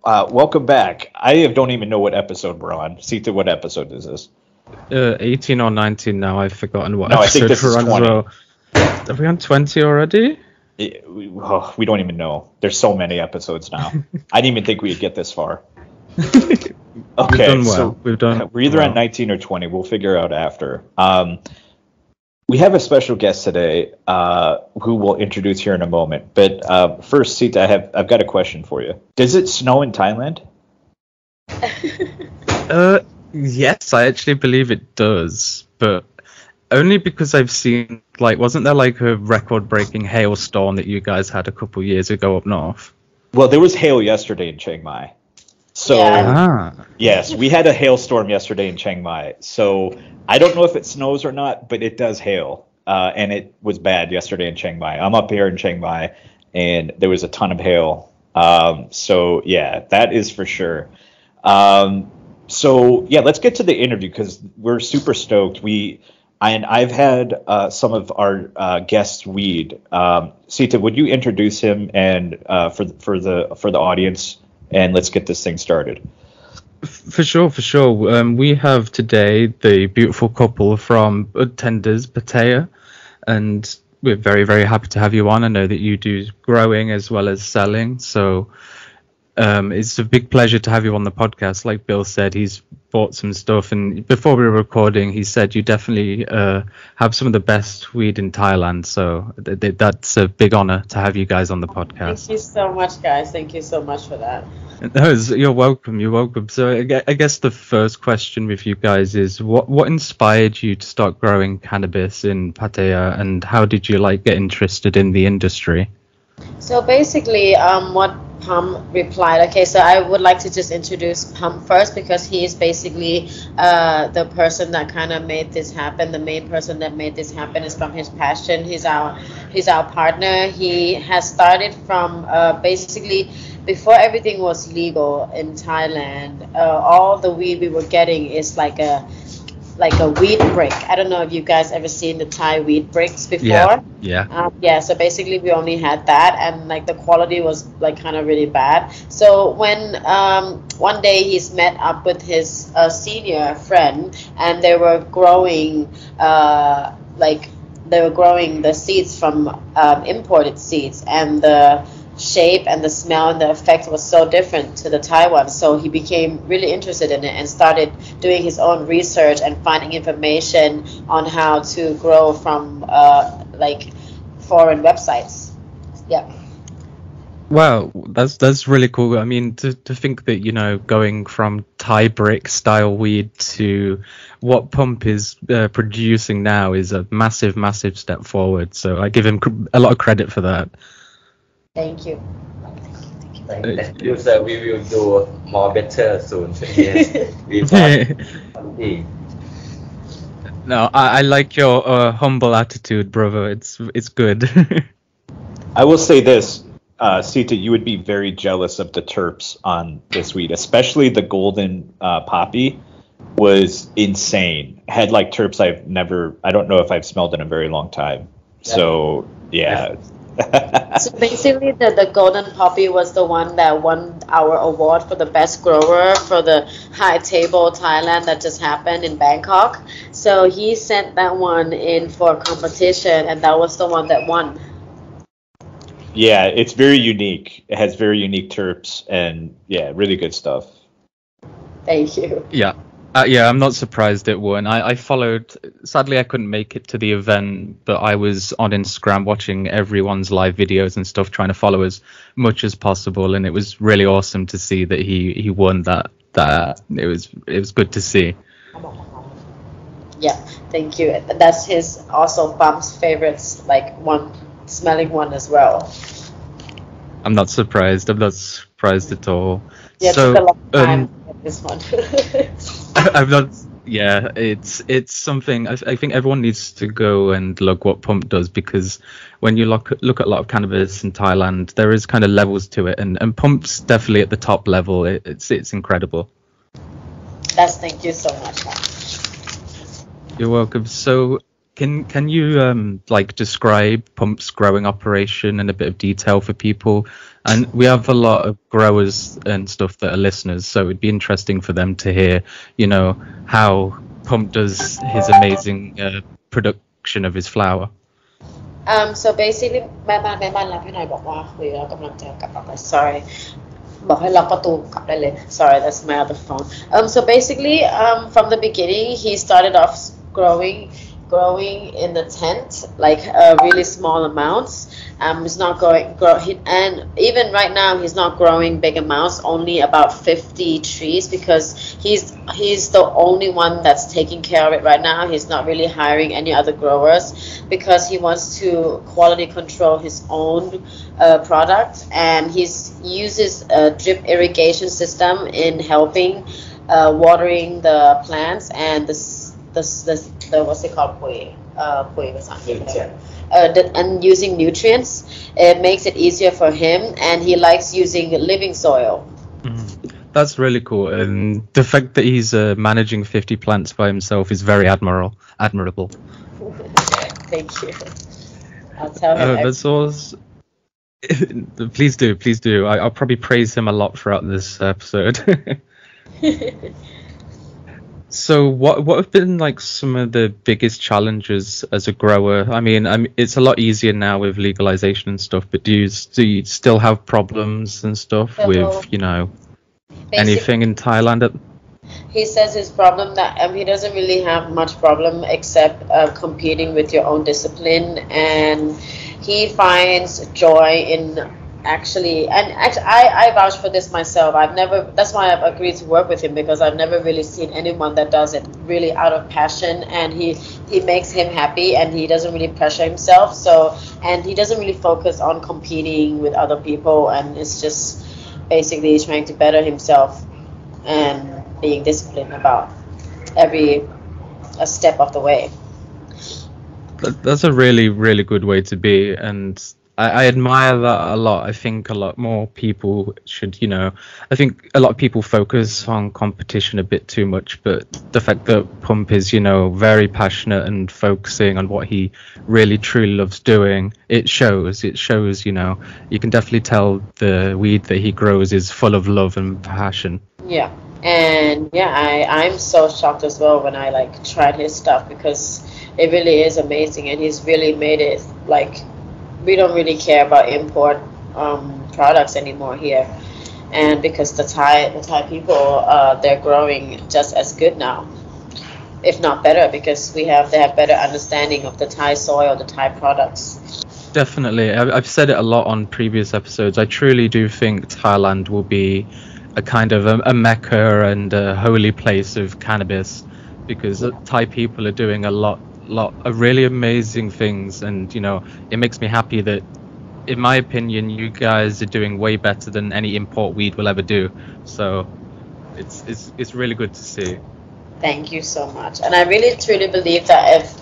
welcome back. Don't even know what episode we're on. Sita, what episode is this? 18 or 19 now. I've forgotten what No, I think this is 20. Well. Are we on 20 already? We don't even know. There's so many episodes now. I didn't even think we'd get this far. Okay, We've done we're either on 19 or 20. We'll figure out after. We have a special guest today who we'll introduce here in a moment. But first, Sita, I've got a question for you. Does it snow in Thailand? Yes, I actually believe it does, but only because I've seen, wasn't there a record-breaking hailstorm that you guys had a couple years ago up north? Well, there was hail yesterday in Chiang Mai. So, yes, we had a hailstorm yesterday in Chiang Mai. So, I don't know if it snows or not, but it does hail. And it was bad yesterday in Chiang Mai. I'm up here in Chiang Mai, and there was a ton of hail. So, yeah, that is for sure. So, yeah, let's get to the interview because we're super stoked. I've had some of our guests weed. Sita, would you introduce him and for the audience, and let's get this thing started. For sure. We have today the beautiful couple from TheBudtender Pattaya, and we're very, very happy to have you on. I know that you do growing as well as selling, so it's a big pleasure to have you on the podcast. Like Bill said, he's bought some stuff, and before we were recording, he said you definitely have some of the best weed in Thailand. So that's a big honor to have you guys on the podcast. Thank you so much, guys. Thank you so much for that. No, you're welcome. So I guess the first question with you guys is what inspired you to start growing cannabis in Pattaya, and how did you get interested in the industry? So basically, what Pum replied, okay, so I would like to just introduce Pum first because he is basically the person that kind of made this happen. The main person that made this happen is from his passion. He's our partner. He has started from basically before everything was legal in Thailand. All the weed we were getting is like a weed brick. I don't know if you guys ever seen the Thai weed bricks before. Yeah. So basically we only had that, and the quality was kind of really bad. So when one day he's met up with his senior friend, and they were growing the seeds from imported seeds, and the shape and the smell and the effect was so different to the Thai one. So he became really interested in it and started doing his own research and finding information on how to grow from foreign websites. Yeah. Wow, that's really cool. I mean, to think that, going from Thai brick style weed to what Pump is producing now is a massive, massive step forward. So I give him a lot of credit for that. Thank you. Thank you, sir. We will do more better soon. Yes. No, I like your humble attitude, brother. It's good. I will say this, Sita, you would be very jealous of the terps on this weed, especially the golden poppy was insane. Had terps I don't know if I've smelled in a very long time. So, yeah. So basically the golden poppy was the one that won our award for the best grower for the High Table Thailand that just happened in Bangkok. So he sent that one in for a competition, and that was the one that won. Yeah, it's very unique. It has very unique terps, and yeah, really good stuff. Thank you. Yeah. I'm not surprised it won. I followed. Sadly, I couldn't make it to the event, but I was on Instagram watching everyone's live videos and stuff, trying to follow as much as possible, and it was really awesome to see that he won that. It was good to see. Yeah, thank you. That's his also Pump's favorites, one smelling one as well. I'm not surprised at all. Yeah, so, it took a long time to get this one. I'm not. Yeah, it's something. I think everyone needs to go and look what Pump does, because when you look at a lot of cannabis in Thailand, there is kind of levels to it, and Pump's definitely at the top level. It's incredible. Thank you so much. You're welcome. So Can you like describe Pump's growing operation in a bit of detail for people? And we have a lot of growers and stuff that are listeners, so it'd be interesting for them to hear, you know, how Pump does his amazing production of his flower. So basically แม่บ้านรับให้หน่อยบอกว่าคุยแล้วกำลังจะกลับออกไป sorry บอกให้ล็อกประตูกลับได้เลย sorry that's my other phone. So basically from the beginning he started off growing in the tent like really small amounts. He's not and even right now he's not growing big amounts, only about 50 trees, because he's the only one that's taking care of it right now. He's not really hiring any other growers because he wants to quality control his own product, and he uses a drip irrigation system in helping watering the plants and the what's it called, and using nutrients. It makes it easier for him, and he likes using living soil. That's really cool, and the fact that he's managing 50 plants by himself is very admirable. Thank you. I'll tell him. That's awesome. Please do. I'll probably praise him a lot throughout this episode. So what have been like some of the biggest challenges as a grower? I mean, it's a lot easier now with legalization and stuff, but do you still have problems and stuff with, you know, anything in Thailand? He says his problem that he doesn't really have much problem except competing with your own discipline, and he finds joy in actually I vouch for this myself. That's why I've agreed to work with him, because I've never really seen anyone that does it really out of passion, and he makes him happy, and he doesn't really pressure himself, and he doesn't really focus on competing with other people, and it's just basically trying to better himself and being disciplined about every step of the way. That's a really, really good way to be, and I admire that a lot. I think a lot more people should, you know, I think a lot of people focus on competition a bit too much, but the fact that Pump is, you know, very passionate and focusing on what he really truly loves doing, it shows, you know, you can definitely tell the weed that he grows is full of love and passion. Yeah. And yeah, I'm so shocked as well when I like tried his stuff, because it really is amazing, and he's really made it like we don't really care about import products anymore here, and because the Thai people they're growing just as good now, if not better, because they have better understanding of the Thai soil, the Thai products. Definitely, I've said it a lot on previous episodes. I truly do think Thailand will be a kind of a mecca and a holy place of cannabis, because Thai people are doing a lot of really amazing things, and you know, it makes me happy that, in my opinion, you guys are doing way better than any import weed will ever do. So it's really good to see. Thank you so much. And I really truly believe that if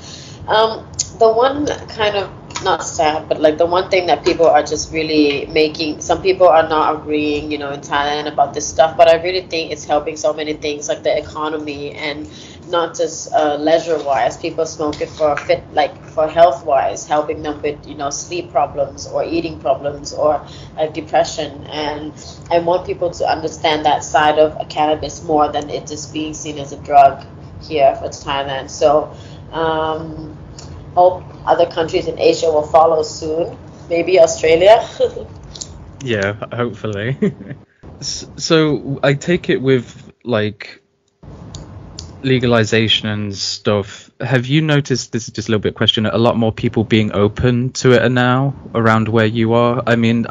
the one kind of not sad, but like the one thing that people are just really making, some people are not agreeing, you know, in Thailand about this stuff, but I really think it's helping so many things, like the economy, and not just leisure wise. People smoke it for for health wise, helping them with, you know, sleep problems or eating problems or depression, and I want people to understand that side of cannabis more than it just being seen as a drug here for Thailand. So hope other countries in Asia will follow soon, maybe Australia. Yeah, hopefully. So I take it with like legalization and stuff, have you noticed, this is just a little bit question, a lot more people being open to it now around where you are? I mean,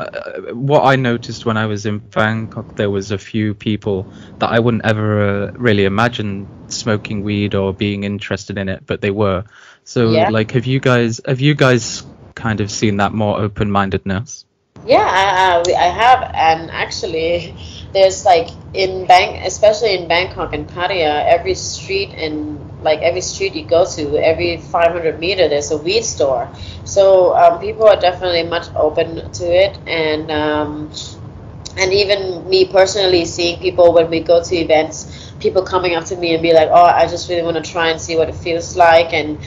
what I noticed when I was in Bangkok, there was a few people that I wouldn't ever really imagine smoking weed or being interested in it, but they were. So yeah. Like, have you guys kind of seen that more open-mindedness? Yeah, I have, and actually there's like especially in Bangkok and Pattaya, every street you go to, every 500 meter there's a weed store. So people are definitely much open to it, and even me personally, seeing people when we go to events, people coming up to me and be like, oh, I just really want to try and see what it feels like, and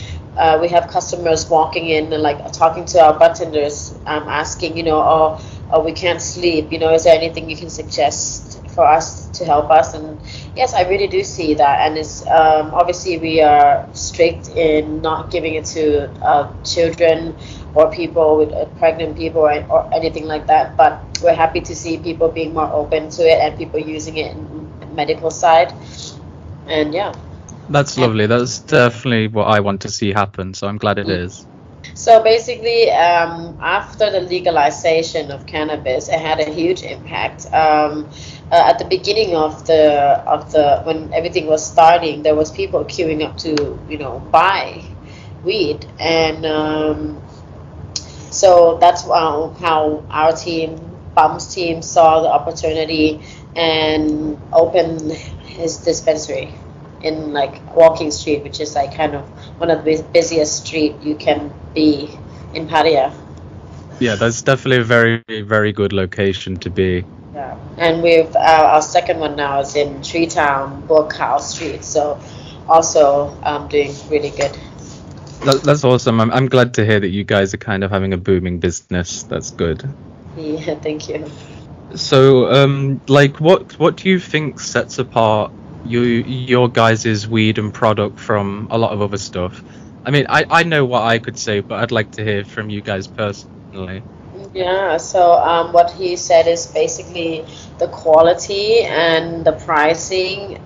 we have customers walking in and like talking to our bartenders, asking, oh, we can't sleep. Is there anything you can suggest for us to help us? And yes, I really do see that. And it's obviously we are strict in not giving it to children or people with pregnant people or anything like that. But we're happy to see people being more open to it and people using it in medical side. And yeah. That's lovely. That's definitely what I want to see happen. So I'm glad it is. So basically, after the legalization of cannabis, it had a huge impact. At the beginning of the when everything was starting, there was people queuing up to buy weed, and so that's how our team, Bum's team, saw the opportunity and opened his dispensary in like Walking Street, which is like kind of one of the busiest street you can be in Pattaya. Yeah, that's definitely a very, very good location to be. Yeah, and we've our second one now is in Tree Town, Burkow Street, so also doing really good. That's awesome. I'm glad to hear that you guys are kind of having a booming business. That's good. Yeah, thank you. So, like, what do you think sets apart your guys' weed and product from a lot of other stuff? I mean, I know what I could say, but I'd like to hear from you guys personally. Yeah, so what he said is basically the quality and the pricing.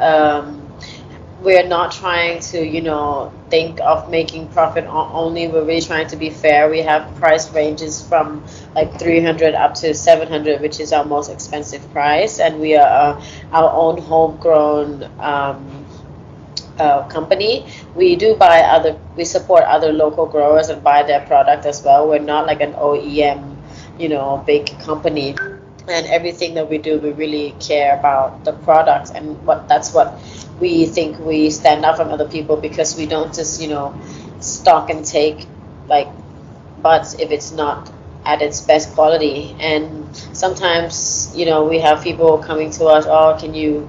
We're not trying to, think of making profit only. We're really trying to be fair. We have price ranges from like 300 up to 700, which is our most expensive price. And we are our own homegrown company. We support other local growers and buy their product as well. We're not like an OEM, big company. And everything that we do, we really care about the products, and that's what we think we stand out from other people, because we don't just stock and take like buds if it's not at its best quality. And sometimes we have people coming to us, oh, can you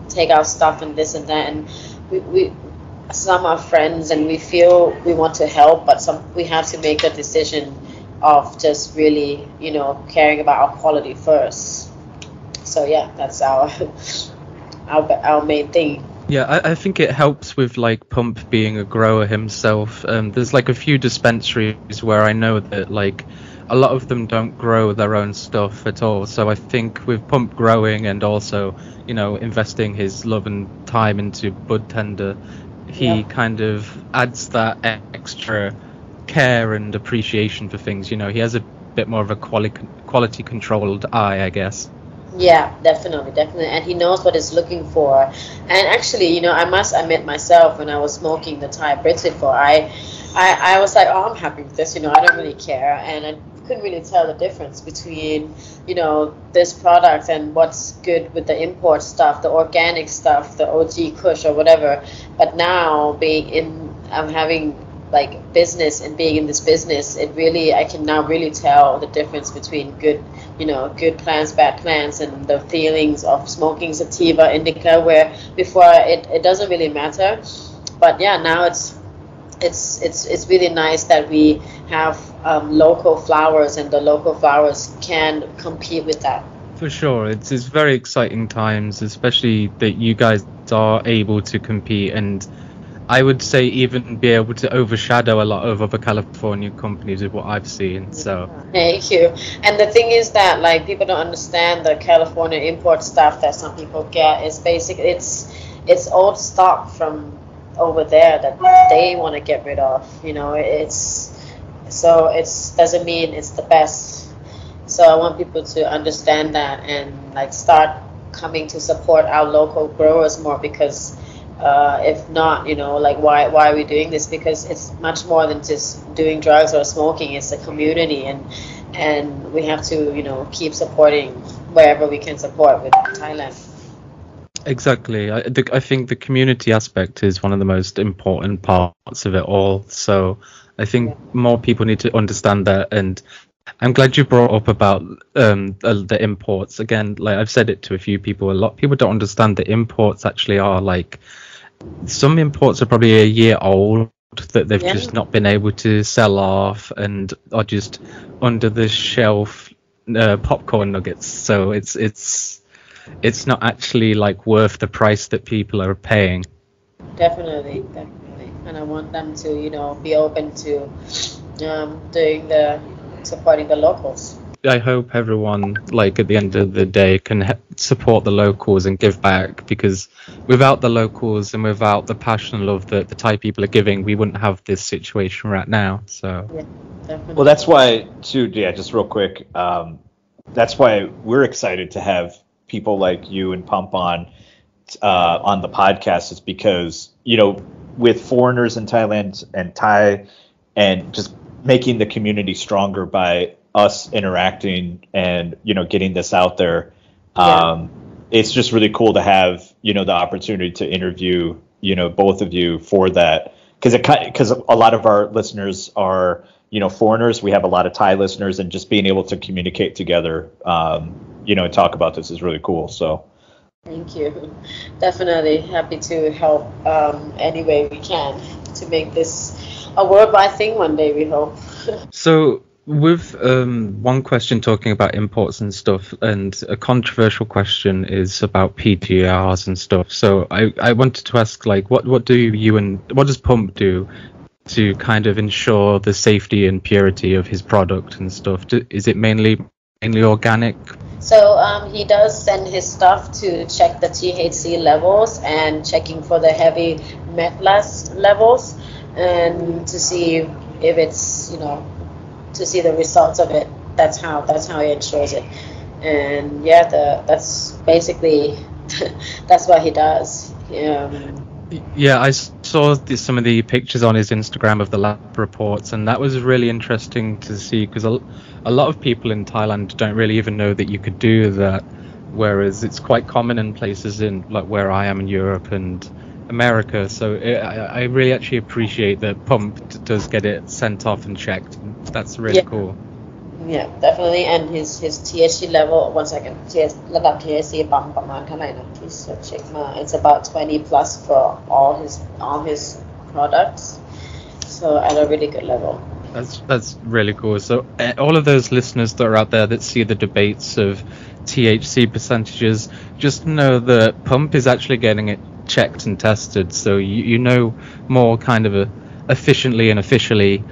take our stuff and this and that, and we some are friends and we feel we want to help, but we have to make the decision of just really caring about our quality first. So yeah, that's our main thing. Yeah, I think it helps with like Pump being a grower himself. There's like a few dispensaries where I know that like a lot of them don't grow their own stuff at all. So I think with Pump growing and also investing his love and time into BudTender, he kind of adds that extra care and appreciation for things. He has a bit more of a quality controlled eye, I guess. Yeah, definitely, and he knows what he's looking for. And actually, I must admit myself, when I was smoking the Thai Brits before, I was like, oh, I'm happy with this, I don't really care, and I couldn't really tell the difference between this product and what's good with the import stuff, the organic stuff, the OG Kush or whatever. But now I'm having like business and being in this business, I can now really tell the difference between good plants, bad plants, and the feelings of smoking sativa, indica, where before it doesn't really matter. But yeah, now it's really nice that we have local flowers, and the local flowers can compete with that. For sure, it's very exciting times, especially that you guys are able to compete, and I would say even be able to overshadow a lot of other California companies with what I've seen. So thank you. And the thing is that like people don't understand the California import stuff that some people get is basically it's old stock from over there that they want to get rid of. It's doesn't mean it's the best. So I want people to understand that and like start coming to support our local growers more, because if not, like why are we doing this? Because it's much more than just doing drugs or smoking. It's a community, and we have to keep supporting wherever we can support with Thailand. Exactly. I think the community aspect is one of the most important parts of it all. So I think more people need to understand that, and I'm glad you brought up about the imports. Again, like I've said it to a few people, a lot of people don't understand that imports actually are like, some imports are probably a year old, that they've just not been able to sell off and are just under the shelf popcorn nuggets. So it's not actually like worth the price that people are paying. Definitely. And I want them to, be open to supporting the locals. I hope everyone, like, at the end of the day, can support the locals and give back, because without the locals and without the passion and love that the Thai people are giving, we wouldn't have this situation right now. So yeah, definitely. Well, that's why too. Yeah, just real quick. That's why we're excited to have people like you and Pump on the podcast. Is because with foreigners in Thailand and Thai, and just making the community stronger by us interacting and getting this out there. It's just really cool to have the opportunity to interview both of you for that, because a lot of our listeners are foreigners. We have a lot of Thai listeners, and just being able to communicate together and talk about this is really cool. So thank you. Definitely happy to help any way we can to make this a worldwide thing one day, we hope. So with one question talking about imports and stuff, and a controversial question is about PGRs and stuff. So I wanted to ask, like, what do you and what does Pump do to kind of ensure the safety and purity of his product and stuff? Is it mainly organic? So he does send his stuff to check the THC levels and checking for the heavy metlas levels, and to see if it's to see the results of it. That's how he ensures it. And that's basically that's what he does. Yeah, I saw some of the pictures on his Instagram of the lab reports, and that was really interesting to see, because a lot of people in Thailand don't really even know that you could do that, whereas it's quite common in places in like where I am in Europe and America. So I really actually appreciate that Pump does get it sent off and checked. That's really cool. Yeah, definitely. And his THC level, 1 second,ระดับ THC ปั๊มประมาณเท่าไหร่นะที่ check มา it's about 20 plus for all his products, so at a really good level. That's really cool. So all of those listeners that are out there that see the debates of THC percentages, just know that Pump is actually getting it checked and tested, so you know more kind of efficiently and officially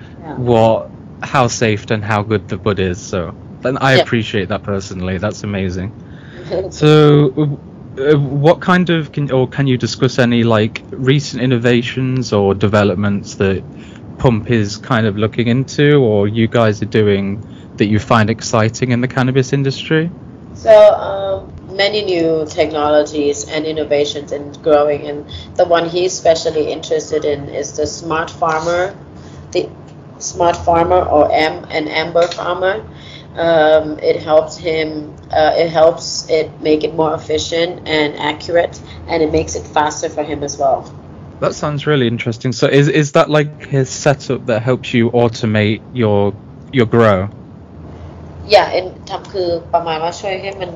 how safe and how good the bud is. So then I appreciate that personally. That's amazing. So what kind of can you discuss any like recent innovations or developments that Pump is kind of looking into, or you guys are doing, that you find exciting in the cannabis industry? So many new technologies and innovations in growing, and the one he's especially interested in is the smart farmer or amber farmer. It helps him. It helps it make it more efficient and accurate, and it makes it faster for him as well. That sounds really interesting. So is that like his setup that helps you automate your grow? Yeah, and ทำคือประมาณว่าช่วยให้มัน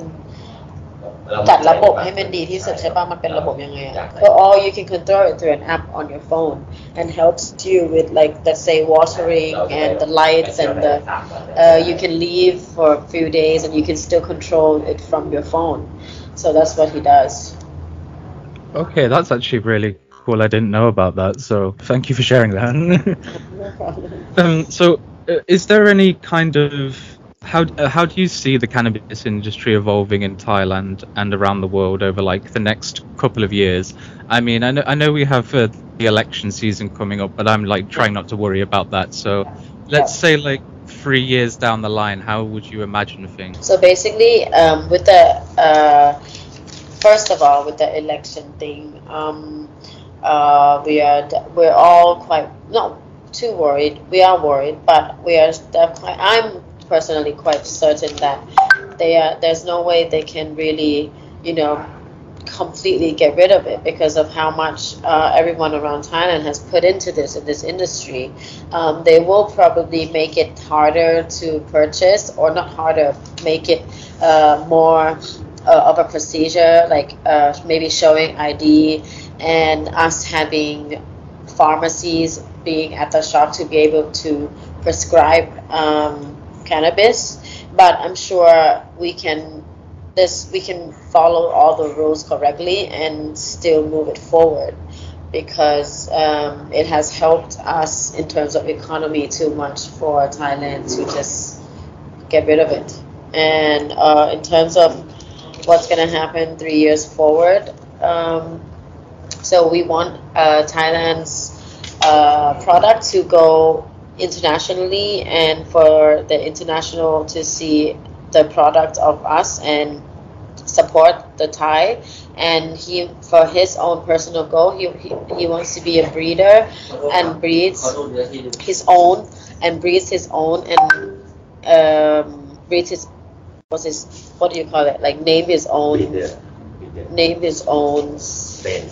จัดระบบให้มันดีที่สุดใช่ป่ะมันเป็นระบบยังไงอ่ะ or you can control it through an app on your phone and helps you with, like, let's say watering and the lights and the you can leave for a few days and you can still control it from your phone. So that's what he does. Okay, that's actually really cool. I didn't know about that, so thank you for sharing that. No problem. So is there any kind of how do you see the cannabis industry evolving in Thailand and around the world over like the next couple of years? I mean, I know we have the election season coming up, but I'm like trying not to worry about that. So let's say like 3 years down the line, how would you imagine things? So basically, with the first of all, with the election thing, we're all quite not too worried. We are worried, but we are definitely. I'm personally quite certain that there's no way they can really, completely get rid of it, because of how much everyone around Thailand has put into this industry. They will probably make it harder to purchase, or not harder, make it more of a procedure, like maybe showing ID and us having pharmacies being at the shop to be able to prescribe cannabis. But I'm sure we can follow all the rules correctly and still move it forward, because it has helped us in terms of economy too much for Thailand to just get rid of it. And in terms of what's going to happen 3 years forward, so we want Thailand's product to go internationally, and for the international to see the product of us and support the Thai. And he, for his own personal goal, he wants to be a breeder and breeds his own and breeds his what do you call it, like name his own strain.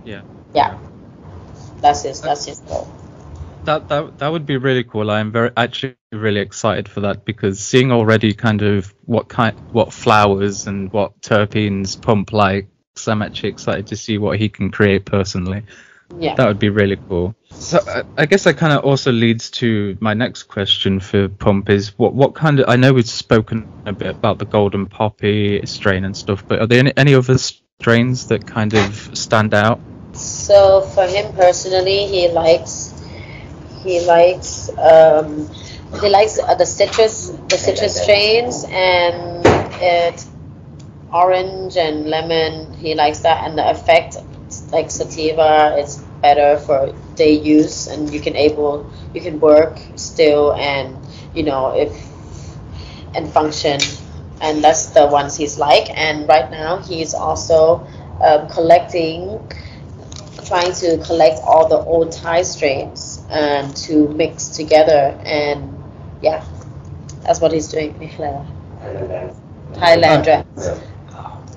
Yeah. That's his goal. That would be really cool. I'm actually really excited for that, because seeing already kind of what flowers and what terpenes Pump likes, I'm actually excited to see what he can create personally. Yeah, that would be really cool. So I guess that kind of also leads to my next question for Pump is what kind of, I know we've spoken a bit about the golden poppy strain and stuff, but are there any other strains that kind of stand out? So for him personally, he likes the citrus strains, and orange and lemon. He likes that, and the effect, like sativa, is better for day use, and you can work still, and and function, and that's the ones he's like. And right now he's also trying to collect all the old Thai strains and to mix together, and yeah, that's what he's doing. Thailand.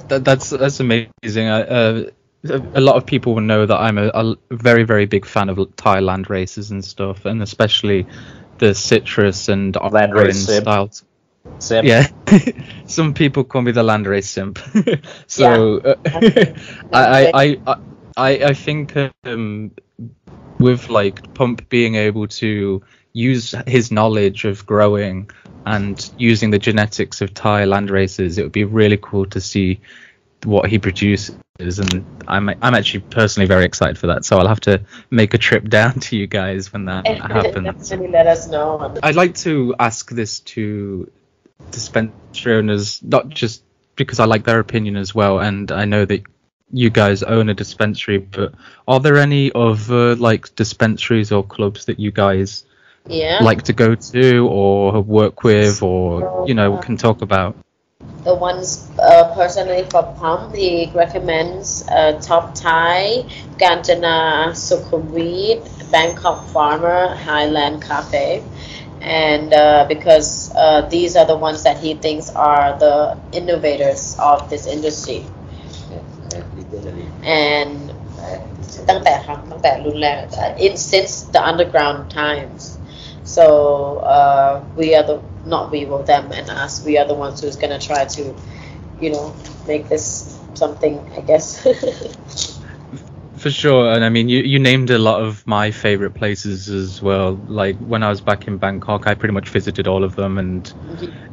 That's amazing. A lot of people will know that I'm a very, very big fan of Thailand races and stuff, and especially the citrus and orange styles. Simp. Yeah, some people call me the landrace simp. So yeah. I think with like Pump being able to use his knowledge of growing and using the genetics of Thai land races, it would be really cool to see what he produces, and I'm actually personally very excited for that. So I'll have to make a trip down to you guys when that happens. Definitely let us know. I'd like to ask this to dispensary owners, not just because I like their opinion as well, and I know that you guys own a dispensary, but are there any other like dispensaries or clubs that you guys like to go to or work with, or can talk about? The ones personally for Pump, he recommends Top Thai, Ganjana, Sukhumvit, Bangkok Farmer, Highland Cafe, and because these are the ones that he thinks are the innovators of this industry. And ตั้งแต่รุ่นแรก since the underground times. So we are them and us, we are the ones who's going to try to make this something, I guess. For sure. And I mean, you named a lot of my favorite places as well. Like when I was back in Bangkok, I pretty much visited all of them, and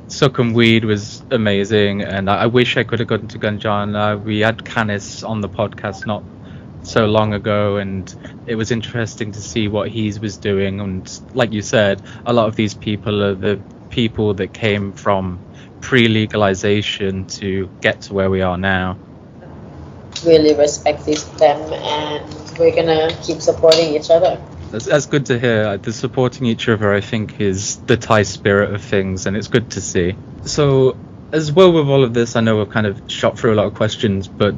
Sukhumvit was amazing, and I wish I could have gotten to Ganjana. We had Canis on the podcast not so long ago, and it was interesting to see what he was doing. And like you said, a lot of these people are the people that came from pre-legalization to get to where we are now. Really respect them, and we're gonna keep supporting each other. That's good to hear. The supporting each other, I think, is the Thai spirit of things, and it's good to see. So, as well with all of this, I know we've kind of shot through a lot of questions, but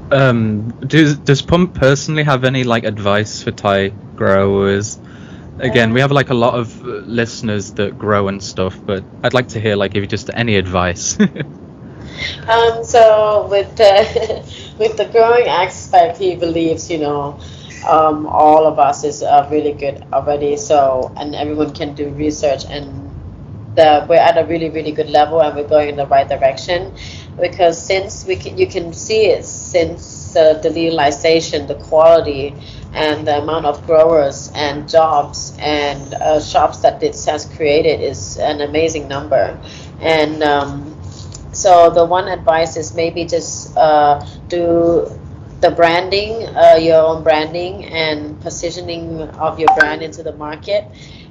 does Pump personally have any like advice for Thai growers? Again, we have like a lot of listeners that grow and stuff, but I'd like to hear like if you just any advice. So with the growing aspect, he believes all of us is really good already. So, and everyone can do research, and we're at a really, really good level, and we're going in the right direction, because since you can see it since just the legalization, the quality, and the amount of growers and jobs and shops that this has created is an amazing number. And so the one advice is maybe just do the branding, your own branding and positioning of your brand into the market.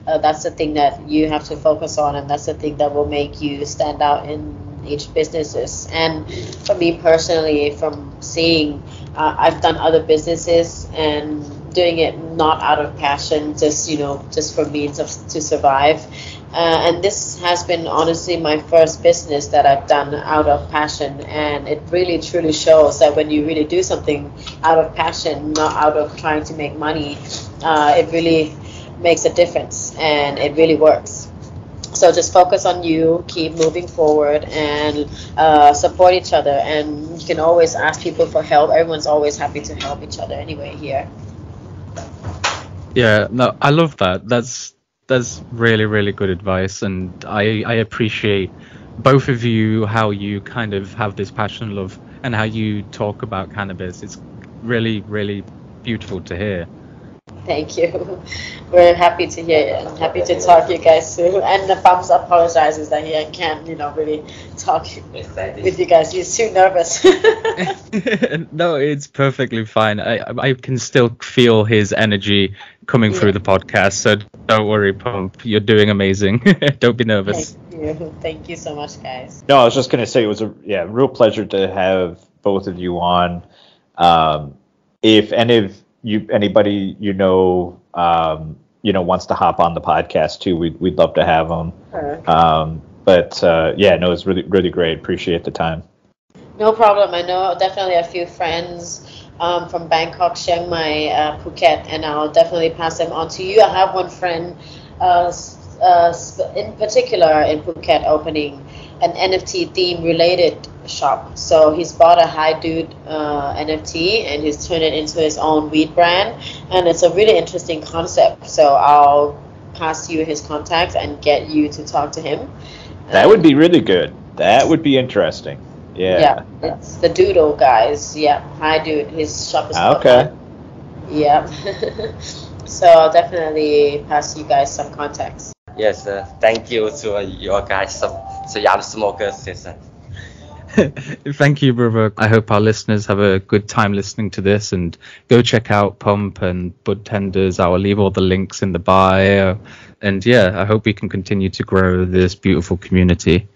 That's the thing that you have to focus on, and that's the thing that will make you stand out in each businesses. And for me personally, from seeing, I've done other businesses and doing it not out of passion, just for means to survive. And this has been honestly my first business that I've done out of passion, and it really truly shows that when you really do something out of passion, not out of trying to make money, it really makes a difference and it really works. So just focus on you, keep moving forward, and support each other. And you can always ask people for help. Everyone's always happy to help each other anyway here. Yeah, no, I love that. That's really, really good advice, and I appreciate both of you, how you kind of have this passion, love, and how you talk about cannabis. It's really, really beautiful to hear. Thank you. We're happy to hear it and happy to talk to you guys too. And the Bums apologizes that he can't, really talk with you guys. He's too nervous. No, it's perfectly fine. I can still feel his energy coming through the podcast, so don't worry, Pump. You're doing amazing. Don't be nervous. Thank you so much, guys. No, I was just going to say it was a real pleasure to have both of you on. If anybody wants to hop on the podcast too, we'd love to have them. It's really, really great. Appreciate the time. No problem. I know definitely a few friends from Bangkok, Chiang Mai, Phuket, and I'll definitely pass them on to you. I have one friend in particular in Phuket opening an NFT theme related shop. So he's bought a High Dude NFT and he's turned it into his own weed brand, and it's a really interesting concept. So I'll pass you his contact and get you to talk to him. That would be really good. That would be interesting. Yeah, it's the Doodle guys. Yeah, High Dude. His shop is called okay. Yeah. So I'll definitely pass you guys some contacts. Yes, thank you to your guys, Siam Smoker Session. Thank you, brother. I hope our listeners have a good time listening to this, and go check out Pump and BudTenders. I will leave all the links in the bio. And I hope we can continue to grow this beautiful community.